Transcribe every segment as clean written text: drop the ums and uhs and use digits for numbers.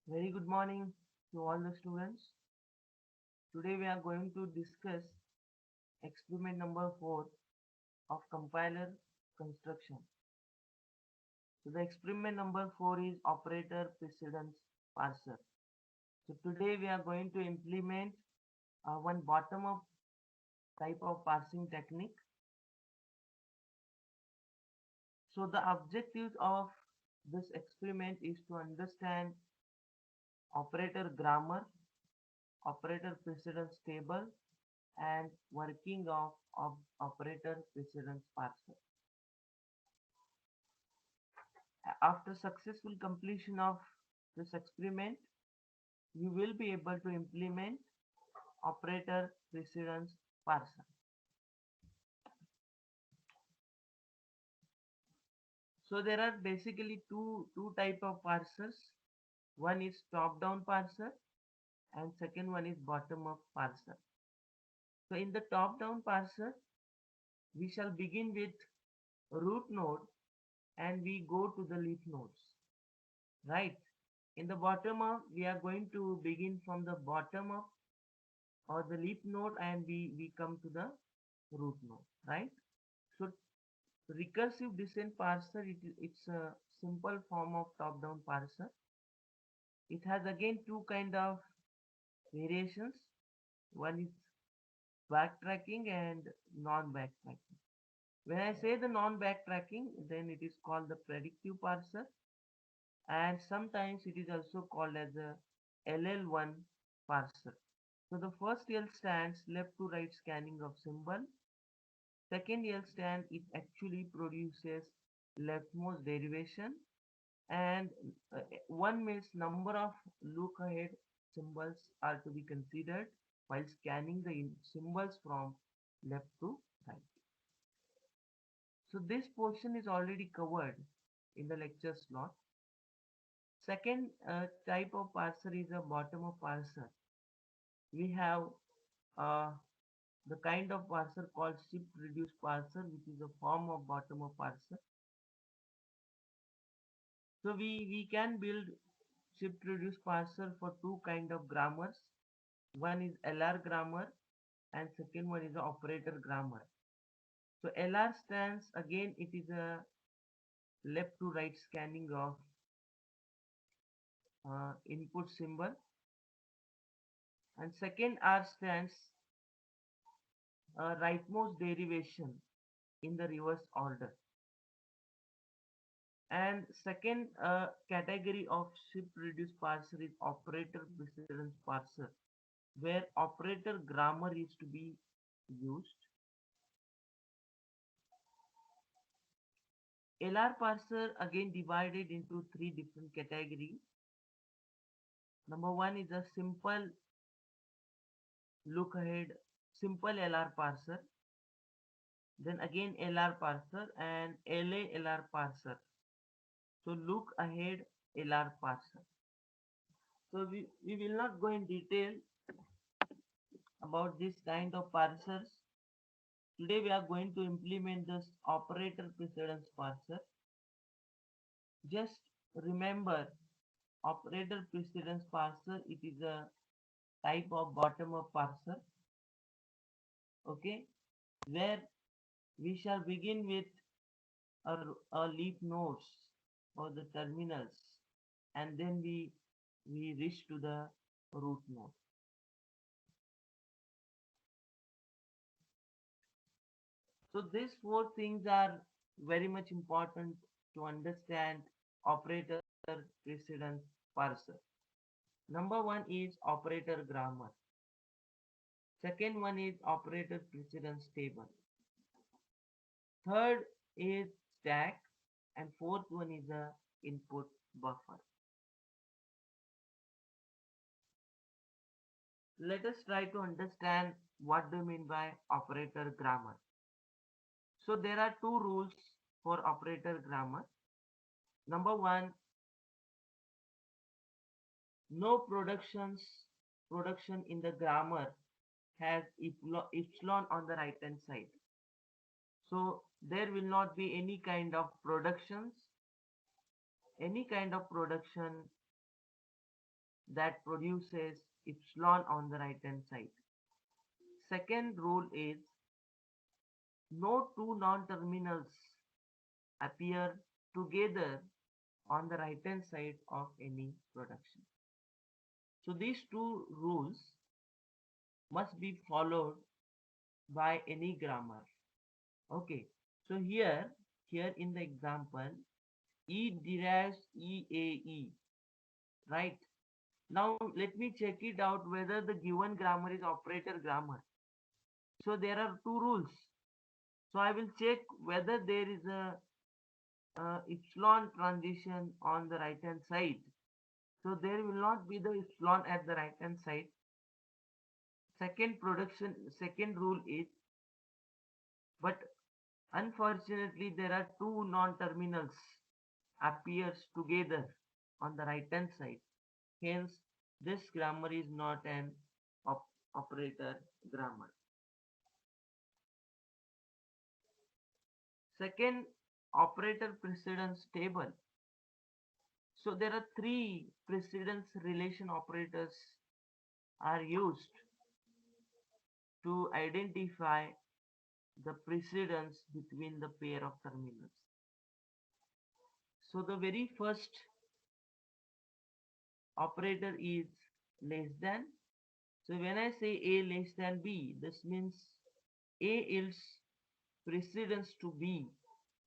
Very good morning to all the students. Today we are going to discuss experiment number 4 of compiler construction. So the experiment number 4 is operator precedence parser. So today we are going to implement one bottom up type of parsing technique. So the objective of this experiment is to understand operator grammar, operator precedence table, and working of operator precedence parser. After successful completion of this experiment, you will be able to implement operator precedence parser. So there are basically two type of parsers. One is top-down parser and second one is bottom-up parser. So in the top-down parser, we shall begin with root node and we go to the leaf nodes, right? In the bottom up, we are going to begin from the bottom up or the leaf node and we come to the root node, right? So recursive descent parser, it's a simple form of top-down parser. It has again two kind of variations. One is backtracking and non-backtracking. When I say the non-backtracking, then it is called the predictive parser, and sometimes it is also called as a LL1 parser. So the first L stands left to right scanning of symbol. Second L stand, it actually produces leftmost derivation, and one means number of look ahead symbols are to be considered while scanning the symbols from left to right. So this portion is already covered in the lecture slot. Second type of parser is a bottom up parser. We have uh, the kind of parser called shift reduce parser, which is a form of bottom up parser. So we can build shift reduce parser for two kind of grammars. One is LR grammar and second one is operator grammar. So LR stands, again it is a left to right scanning of input symbol, and second R stands rightmost derivation in the reverse order. And second category of shift reduce parser is operator precedence parser, where operator grammar is to be used. LR parser again divided into three different categories. Number one is a simple look ahead, simple LR parser. Then again LR parser and LA LR parser. So look ahead LR parser. So we will not go in detail about this kind of parsers. Today we are going to implement this operator precedence parser. Just remember, operator precedence parser, it is a type of bottom up parser, okay, where we shall begin with a leaf nodes or the terminals, and then we reach to the root node. So these four things are very much important to understand operator precedence parser. Number one is operator grammar. Second one is operator precedence table. Third is stack, and fourth one is a input buffer. Let us try to understand what do you mean by operator grammar. So there are two rules for operator grammar. Number one, no production in the grammar has epsilon on the right hand side. So there will not be any kind of productions, any kind of production that produces epsilon on the right hand side. Second rule is no two non-terminals appear together on the right hand side of any production. So these two rules must be followed by any grammar. Okay, so here in the example, E derives EAE, right? Now let me check it out whether the given grammar is operator grammar. So there are two rules. So I will check whether there is a epsilon transition on the right hand side. So there will not be the epsilon at the right hand side. Second rule is, but unfortunately there are two non-terminals appears together on the right hand side. Hence, this grammar is not an operator grammar. Second, operator precedence table. So there are three precedence relation operators are used to identify the precedence between the pair of terminals. So the very first operator is less than. So when I say A less than B, this means A is precedence to B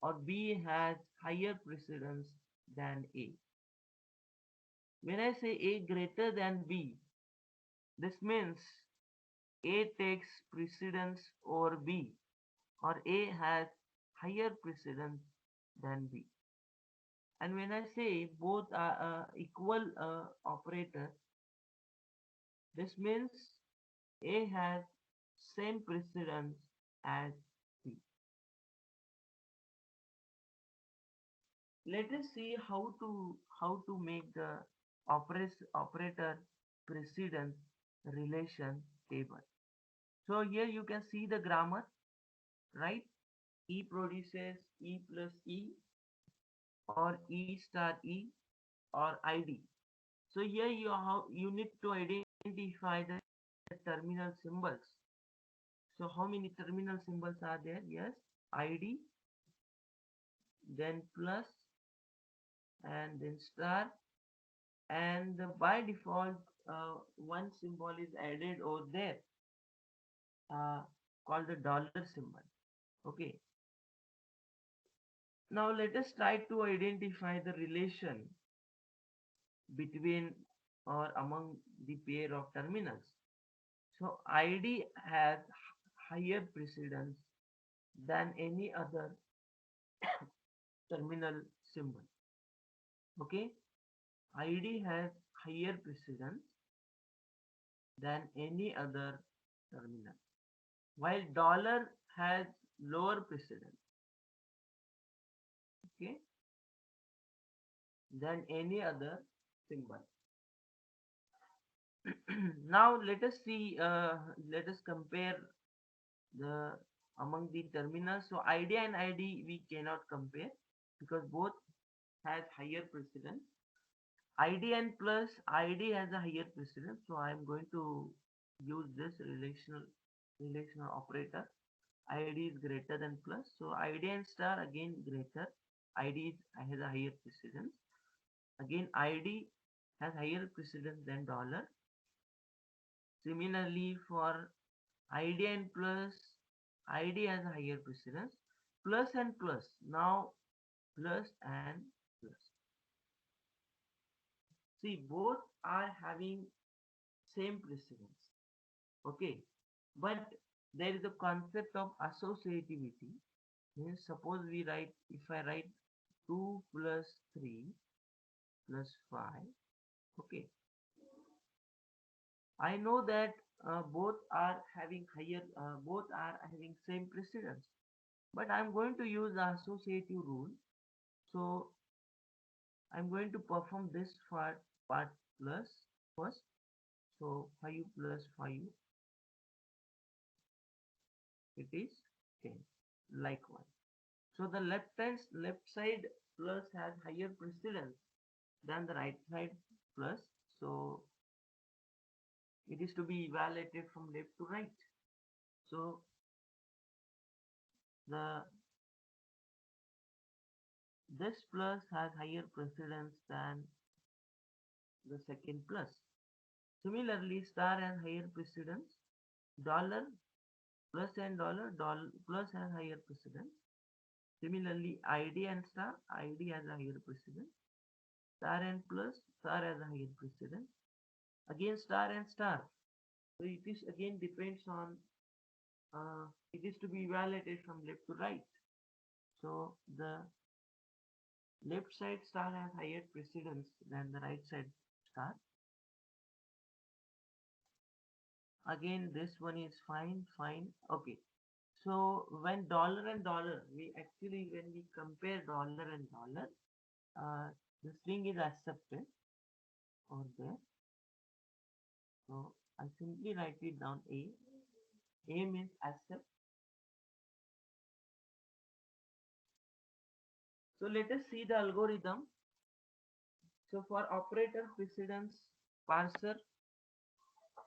or B has higher precedence than A. When I say A greater than B, this means A takes precedence over B or A has higher precedence than B. And when I say both are equal operator, this means A has same precedence as B. Let us see how to make the operator precedence relation table. So here you can see the grammar, right? E produces E plus E or E star E or ID. So here you need to identify the terminal symbols. So how many terminal symbols are there? Yes, ID, then plus, and then star, and by default one symbol is added over there called the dollar symbol. Okay. Now let us try to identify the relation between or among the pair of terminals. So ID has higher precedence than any other terminal symbol. Okay, ID has higher precedence than any other terminal, while dollar has lower precedence, okay, than any other symbol. Now let us see, let us compare the among the terminals. So ID and ID we cannot compare because both has higher precedence. ID and plus ID has a higher precedence, so I am going to use this relational operator. ID is greater than plus, so ID and star again greater. Has a higher precedence. Again ID has higher precedence than dollar. Similarly for ID and plus, ID has a higher precedence. Plus and plus, now plus and plus. See, both are having same precedence. Okay, but there is a concept of associativity. Means suppose we write, if I write 2 plus 3 plus 5, okay, I know that both are having same precedence, but I'm going to use the associative rule. So I'm going to perform this part plus first. So 5 plus 5, it is 10. Likewise. So the left side plus has higher precedence than the right side plus. So It is to be evaluated from left to right. So the this plus has higher precedence than the second plus. Similarly, star has higher precedence. Dollar plus and dollar plus has higher precedence. Similarly, ID and star, ID has a higher precedence. Star and plus, star has a higher precedence. Again, star and star. So it is again depends on, it is to be evaluated from left to right. So the left side star has higher precedence than the right side star. Again, this one is fine, fine. Okay. So when dollar and dollar, we actually, when we compare dollar and dollar, the string is accepted over there. So I simply write it down A. A means accept. So let us see the algorithm. So for operator precedence parser,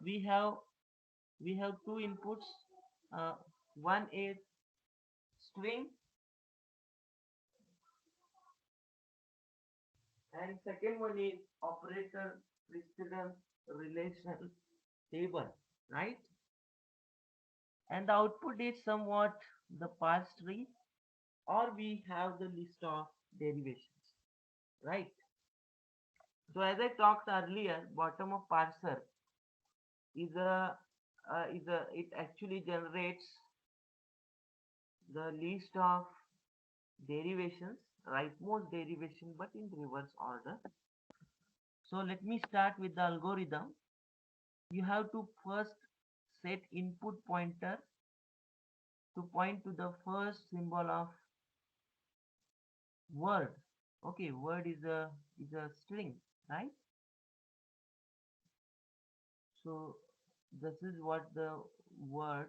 we have two inputs. Uh, one is string and second one is operator precedence relation table, right? And the output is somewhat the parse tree, or we have the list of derivations, right? So as I talked earlier, bottom of parser is a it actually generates the list of derivations, rightmost derivation, but in reverse order. So let me start with the algorithm. You have to first set input pointer to point to the first symbol of word. Okay, word is a string, right? So this is what the word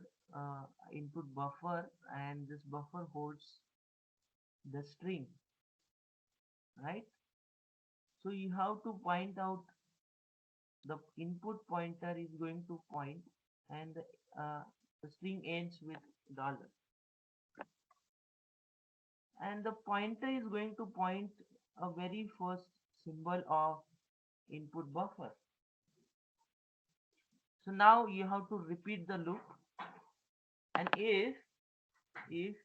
input buffer, and this buffer holds the string, right? So you have to point out the input pointer is going to point, and the string ends with dollar, and the pointer is going to point a very first symbol of input buffer. So now you have to repeat the loop, and if if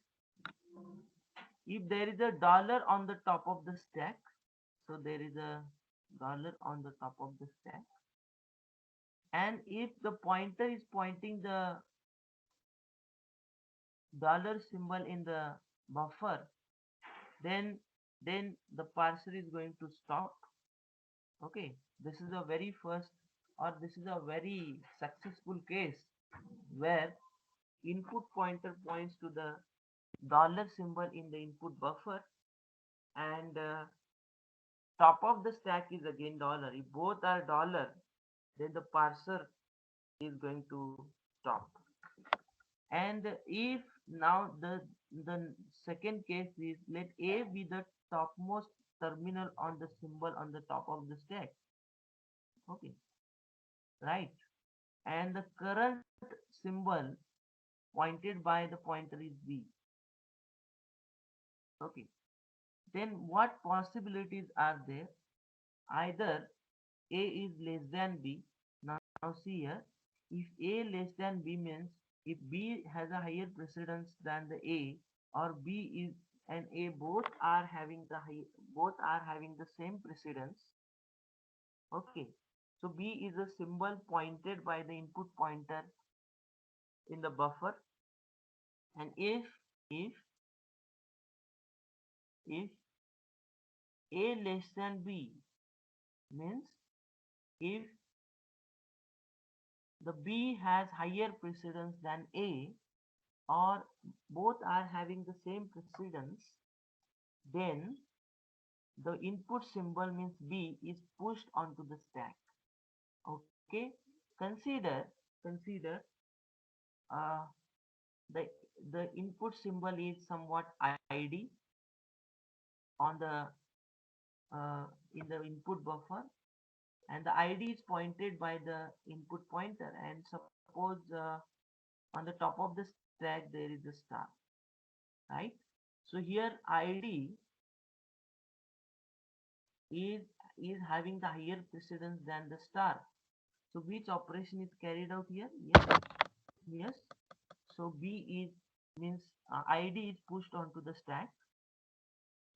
there is a dollar on the top of the stack, so there is a dollar on the top of the stack, and if the pointer is pointing the dollar symbol in the buffer, then the parser is going to stop. Okay, this is a very first, or this is a very successful case where input pointer points to the dollar symbol in the input buffer, and top of the stack is again dollar. If both are dollar, then the parser is going to stop. And if now the second case is, let A be the topmost terminal on the symbol on the top of the stack. Okay, right. And the current symbol pointed by the pointer is B. Okay. Then what possibilities are there? Either A is less than B. Now see here, if A less than B means if B has a higher precedence than the A, or B is and A both are having the same precedence. Okay. So B is a symbol pointed by the input pointer in the buffer, and if A less than B means if the B has higher precedence than A, or both are having the same precedence, then the input symbol means B is pushed onto the stack. Okay, consider uh, the input symbol is somewhat ID on the in the input buffer, and the ID is pointed by the input pointer. And suppose on the top of the stack there is a star, right? So here ID is is having the higher precedence than the star. So which operation is carried out here? Yes, yes. So B is means ID is pushed onto the stack,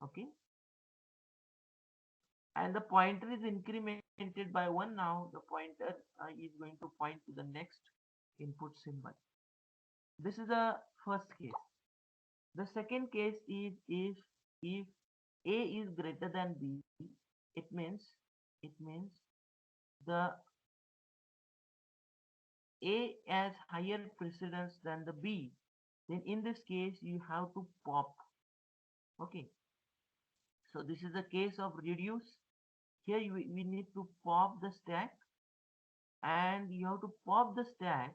okay, and the pointer is incremented by 1. Now the pointer is going to point to the next input symbol. This is the first case. The second case is if A is greater than B, it means the A has higher precedence than the B. Then in this case you have to pop. Okay. So this is the case of reduce. Here we need to pop the stack, and you have to pop the stack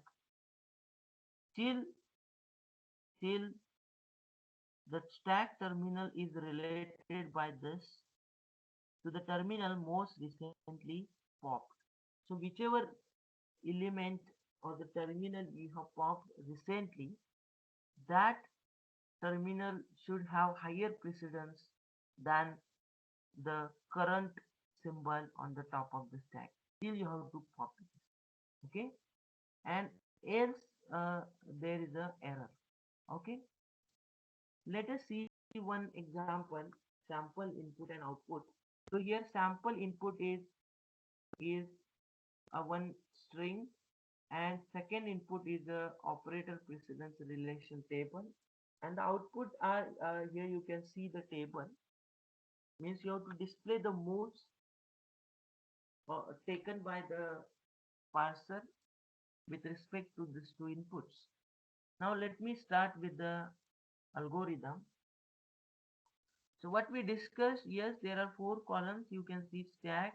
till till the stack terminal is related by this to the terminal most recently popped. So whichever element or the terminal you have popped recently, that terminal should have higher precedence than the current symbol on the top of the stack. Still you have to pop it. Okay, and else there is a error. Okay, let us see one example, sample input and output. So here sample input is a one string, and second input is a operator precedence relation table, and the output are here you can see the table, means you have to display the moves taken by the parser with respect to these two inputs. Now let me start with the algorithm. So what we discussed, yes, there are four columns. You can see stack,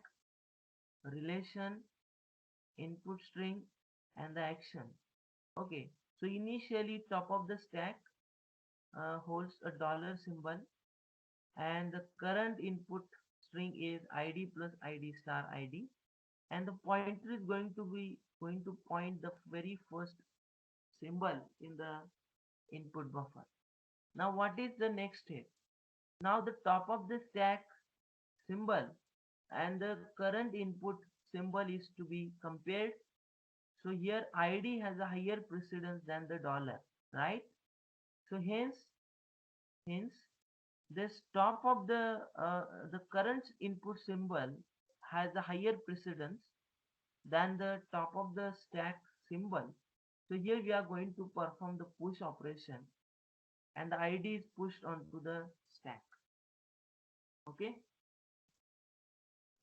relation, input string, and the action. Okay, so initially top of the stack holds a dollar symbol, and the current input string is id plus id star id, and the pointer is going to point the very first symbol in the input buffer. Now what is the next step? Now the top of the stack symbol and the current input symbol is to be compared. So here id has a higher precedence than the dollar, right? So hence this top of the current input symbol has a higher precedence than the top of the stack symbol. So here we are going to perform the push operation, and the id is pushed onto the stack. Okay,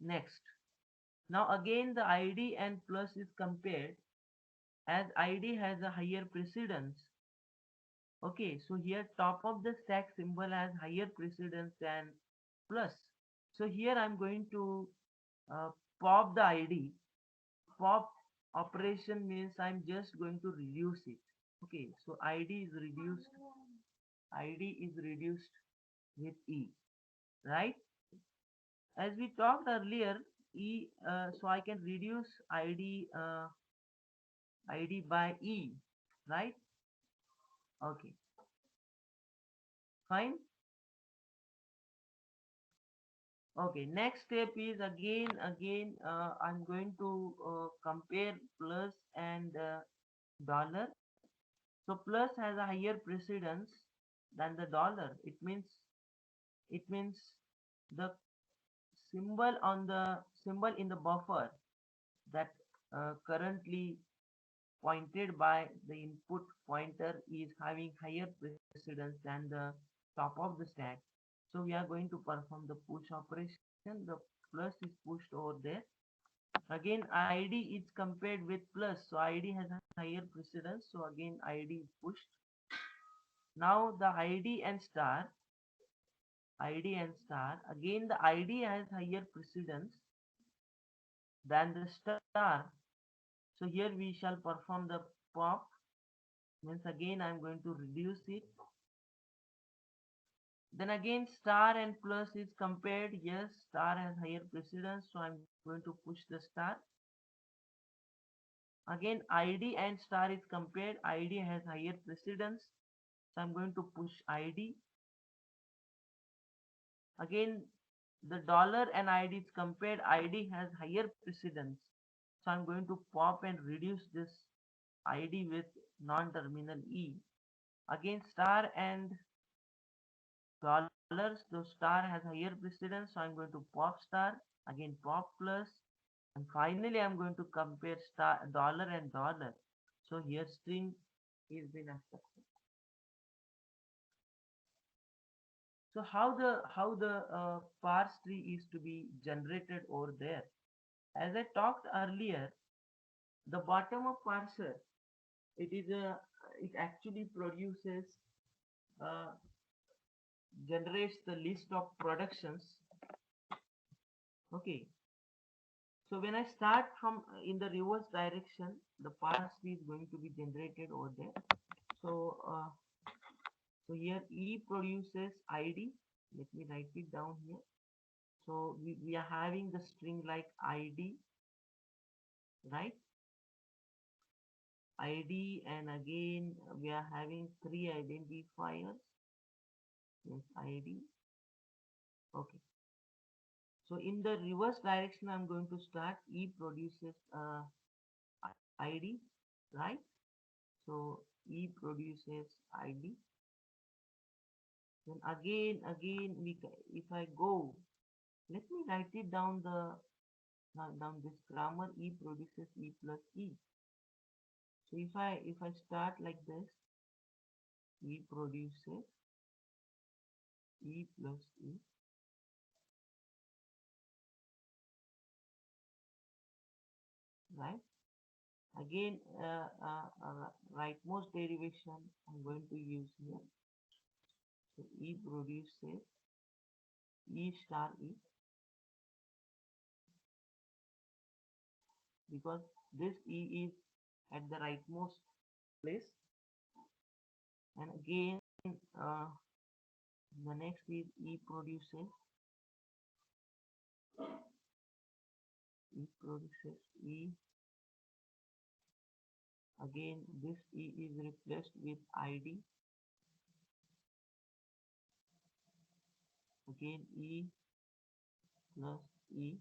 next. Now again the id and plus is compared, as id has a higher precedence. Okay, so here top of the stack symbol has higher precedence than plus. So here I'm going to uh, pop the id. Pop operation means I'm just going to reduce it. Okay, so id is reduced with e, right? As we talked earlier, e so I can reduce id by e, right? Okay, fine. Okay, next step is again I'm going to compare plus and dollar. So plus has a higher precedence than the dollar. It means the symbol in the buffer that currently pointed by the input pointer is having higher precedence than the top of the stack. So we are going to perform the push operation. The plus is pushed over there. Again id is compared with plus, so id has a higher precedence, so again id is pushed. Now the id and star, again the id has higher precedence than the star. So here we shall perform the pop, means again I'm going to reduce it, Then again star and plus is compared. Yes, star has higher precedence, so I'm going to push the star. Again ID and star is compared. ID has higher precedence, so I'm going to push ID. Again the dollar and ID is compared. ID has higher precedence, so I'm going to pop and reduce this ID with non-terminal E. Again star and dollars, the star has higher precedence, so I'm going to pop star, again pop plus, and finally I'm going to compare star dollar and dollar. So here string is been accepted. So how the parse tree is to be generated over there? As I talked earlier, the bottom of parser, it is a it actually produces uh, generates the list of productions. Okay, so when I start from in the reverse direction, the parse tree is going to be generated over there. So so here E produces ID. Let me write it down here. So we are having the string like ID, right? ID, and again we are having three identifiers. Yes, ID. Okay. So in the reverse direction, I'm going to start. E produces ID, right? So E produces ID. Then again, if I go, let me write it down down this grammar. E produces E plus E. So if I start like this, E produces E plus E, right? Again, rightmost derivation I'm going to use here. So E produces E star E, because this E is at the rightmost place. And again, uh, the next is E produces E. Again, this E is replaced with ID. Again, E plus E.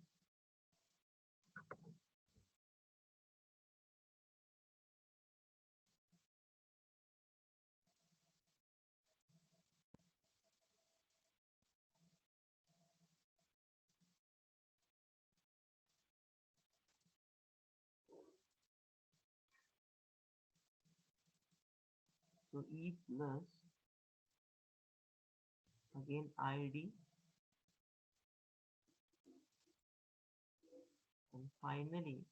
So E plus, again ID, and finally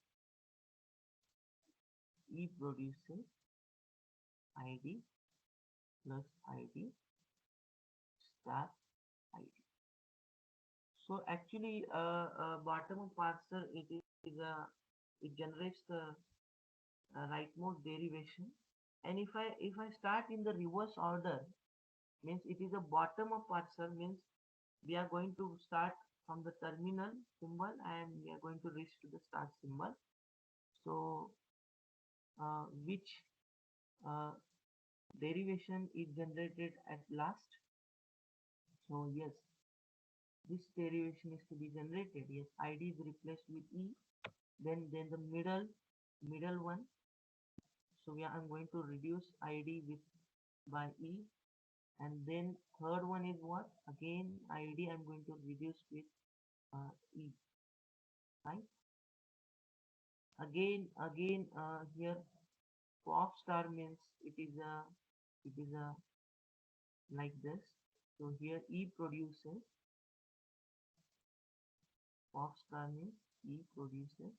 E produces ID plus ID star ID. So actually, bottom of parser, it generates the rightmost derivation. And if I start in the reverse order, means it is a bottom of parser, means we are going to start from the terminal symbol and we are going to reach to the start symbol. So which uh, derivation is generated at last? So yes, this derivation is to be generated. Yes, ID is replaced with E. Then the middle one. So I'm going to reduce ID with by E. And then third one is what? Again ID I'm going to reduce with E, right? Again here pop star means it is a like this. So here E produces, pop star means E produces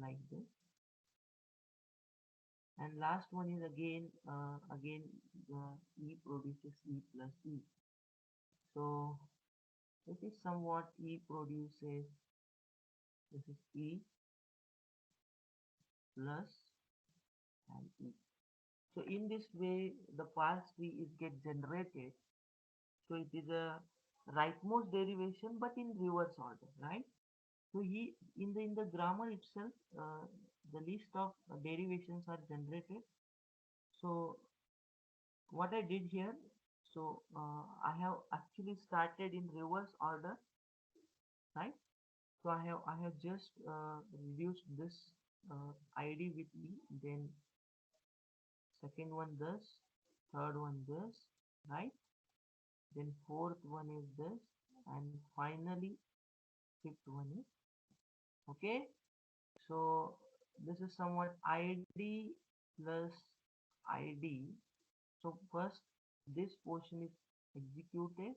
like this. And last one is again E produces E plus E. So this is somewhat E produces, this is E plus and E. So in this way the parse tree is get generated. So it is a rightmost derivation, but in reverse order, right? So he in the grammar itself, the list of derivations are generated. So what I did here, so I have actually started in reverse order, right? So I have just reduced this ID with E, then second one this, third one this, right? Then fourth one is this, and finally fifth one is okay. So this is somewhat ID plus ID. So first this portion is executed,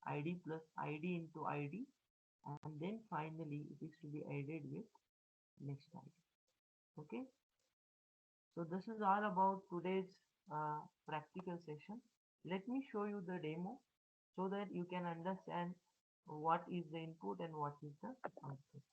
ID plus ID into ID, and then finally it is to be added with next ID. Okay. So this is all about today's practical session. Let me show you the demo so that you can understand what is the input and what is the output.